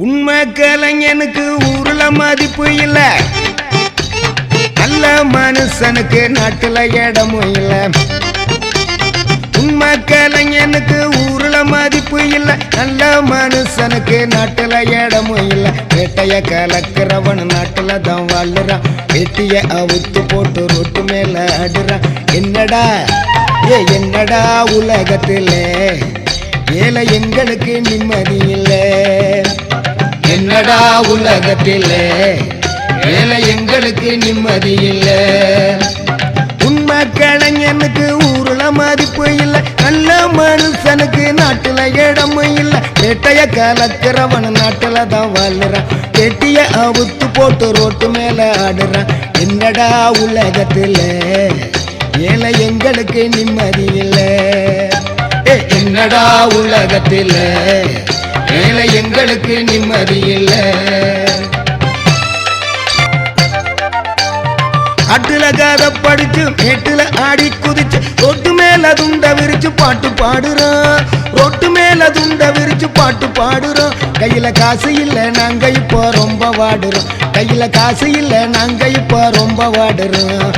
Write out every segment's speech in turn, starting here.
உண்மை கலைஞனுக்கு ஊர்ல மதிப்பு இல்ல, நல்ல மனுஷனுக்கு நாட்டுல இடமும் இல்ல. உண்மை கலைஞனுக்கு ஊர்ல மதிப்பு இல்ல, நல்ல மனுஷனுக்கு நாட்டுல இடமும் இல்ல. வேட்டைய கலக்கிறவன் நாட்டுல தான் வாழுறான், வெட்டிய அவுத்து போட்டு ரோட்டு மேல அடுறான். என்னடா என்னடா உலகத்துல ஏழை எங்களுக்கு நிம்மதி இல்ல. என்னடா உலகத்தில் ஏழை எங்களுக்கு நிம்மதி இல்ல. உண்மை கலைஞனுக்கு ஊர்ல மதிப்பு இல்ல, நல்ல மனுஷனுக்கு நாட்டுல இடமும் இல்ல. வேட்டைய கலக்கிறவன் நாட்டுல தான் வாழுறான், வெட்டிய அவுத்து போட்டு ரோட்டு மேல ஆடுறான். என்னடா உலகத்தில் ஏழை எங்களுக்கு நிம்மதி இல்ல. என்னடா உலகத்தில் ஏழை எங்களுக்கு நிம்மதி இல்ல. காட்டுல கதை படிச்சு மேட்டுல ஆடி குதிச்சு ரோட்டு மேல துண்ட விரிச்சு பாட்டு பாடுறோம், ரோட்டு மேல துண்ட விரிச்சு பாட்டு பாடுறோம். கையில காசு இல்ல நாங்க இப்போ ரொம்ப வாடுறோம், கையில காசு இல்ல நாங்க இப்போ ரொம்ப வாடுறோம்.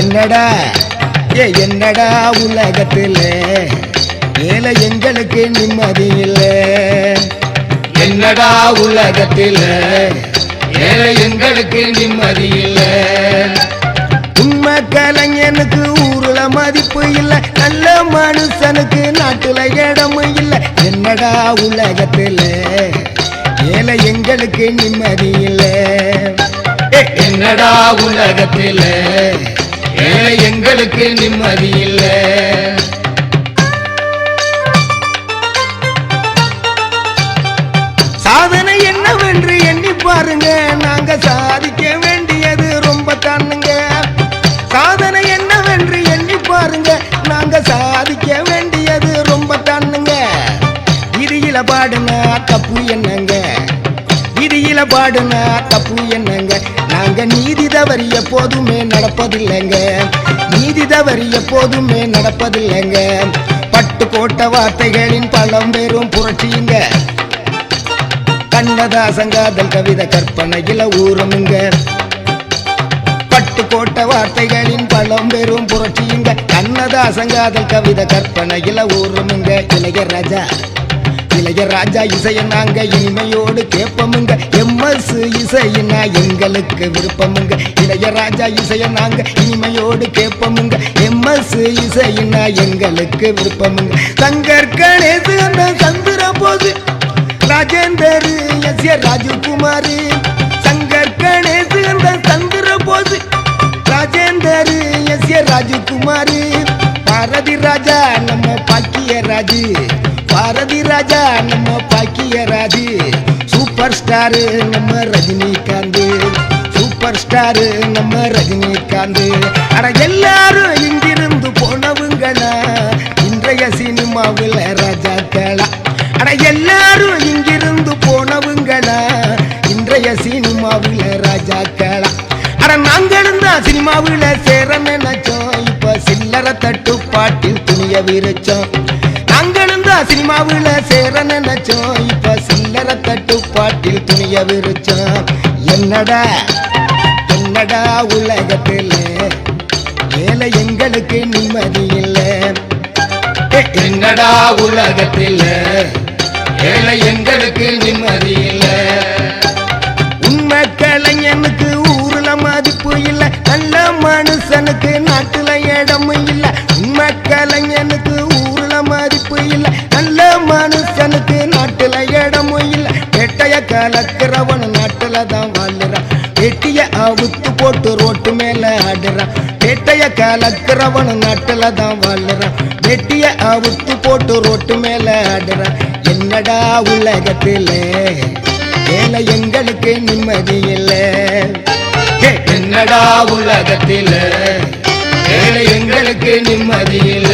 என்னடா என்னடா உலகத்தில் ஏழை எங்களுக்கு நிம்மதி இல்ல. என்னடா உலகத்தில் ஏழை எங்களுக்கு நிம்மதி இல்ல. உண்மை கலைஞனுக்கு ஊர்ல மதிப்பு இல்ல, நல்ல மனுஷனுக்கு நாட்டுல இடமும் இல்ல. என்னடா உலகத்தில் ஏழை எங்களுக்கு நிம்மதி இல்ல. என்னடா உலகத்தில் ஏழை எங்களுக்கு நிம்மதி இல்ல. சாதனை என்னவென்று எண்ணி பாருங்க, நாங்க சாதிக்க வேண்டியது ரொம்ப தானுங்க. சாதனை என்னவென்று எண்ணி பாருங்க, நாங்க சாதிக்க வேண்டியது ரொம்ப தானுங்க. விதியில பாடுனா தப்பு என்னங்க, விதியில பாடுனா தப்பு என்னங்க. நாங்க நீதி தவறி எப்போதுமே நடப்பதில்லைங்க, நீதி தவறி எப்போதுமே நடப்பதில்லைங்க. பட்டு கோட்ட வார்த்தைகளின் பழம் பெரும் புரட்சியுங்க, கண்ணதாசங்காதல் கவிதை கற்பனையில ஊருமுங்க. பட்டு கோட்ட வார்த்தைகளின் பழம் பெரும் புரட்சியுங்க, கண்ணதாசங்காதல் கவிதை கற்பனையில ஊருமுங்க. இளையராஜா இளையராஜா இசைய நாங்க இனிமையோடு கேட்போமுங்க, எம்எஸ் இசையினா எங்களுக்கு விருப்பமுங்க. இளையராஜா இசைய நாங்க இனிமையோடு கேட்போமுங்க, எம்எஸ் இசையினா எங்களுக்கு விருப்பமுங்க. சங்கர் கணேசு அந்த சந்திர போது, ராஜேந்தர் எஸ் ஏ ராஜகுமார், சங்கர் கணேசு அந்த சந்திர போது, ராஜேந்தர் எஸ் ஏ ராஜகுமார். பாரதி ராஜா நம்ம பாக்கியராஜு, பாரதி ராஜா நம்ம பாக்கியராஜு. சூப்பர் ஸ்டார் நம்ம ரஜினிகாந்த், சூப்பர் ஸ்டார் நம்ம ரஜினிகாந்த். அட எல்லாரும் இங்கிருந்து போனவங்கனா இன்றைய சினிமாவில் ராஜாக்களா. அட எல்லாரும் இங்கிருந்து போனவங்கனா இன்றைய சினிமாவில் ராஜாக்களா. அட நாங்களும் தான் சினிமாவில் சேர நினைச்சோம், இப்ப சில்லற தட்டு பாட்டில் துணிய விரிச்சோம். நாங்களும் தான் சினிமாவில் சேர நினைச்சோம், இப்ப சில்லற தட்டு பாட்டில் துணிய விரிச்சோம். என்னடா என்னடா உலகத்தில் ஏழை எங்களுக்கு நிம்மதி இல்ல. என்னடா உலகத்தில் ஏழை எங்களுக்கு நிம்மதி இல்ல. உண்மை கலைஞனுக்கு ஊர்ல மதிப்பு இல்ல, நல்ல மனுஷனுக்கு நாட்டுல இடமும் இல்ல. உண்மை கலைஞனுக்கு ஊர்ல மதிப்பு இல்ல, நல்ல மனுஷனுக்கு நாட்டுல இடமும் இல்ல. வேட்டைய கலக்கிறவன் நாட்டுல தான் வாழுறான், வெட்டிய அவுத்து போட்டு ரோட்டு மேல ஆடுறான். வேட்டைய கலக்கிறவன் நாட்டுல தான் வாழுறான், வெட்டிய அவுத்து போட்டு ரோட்டு மேல ஆடுறான். என்னடா உலகத்தில் ஏழை எங்களுக்கு நிம்மதி இல்ல. என்னடா உலகத்தில் ஏழை எங்களுக்கு நிம்மதி இல்ல.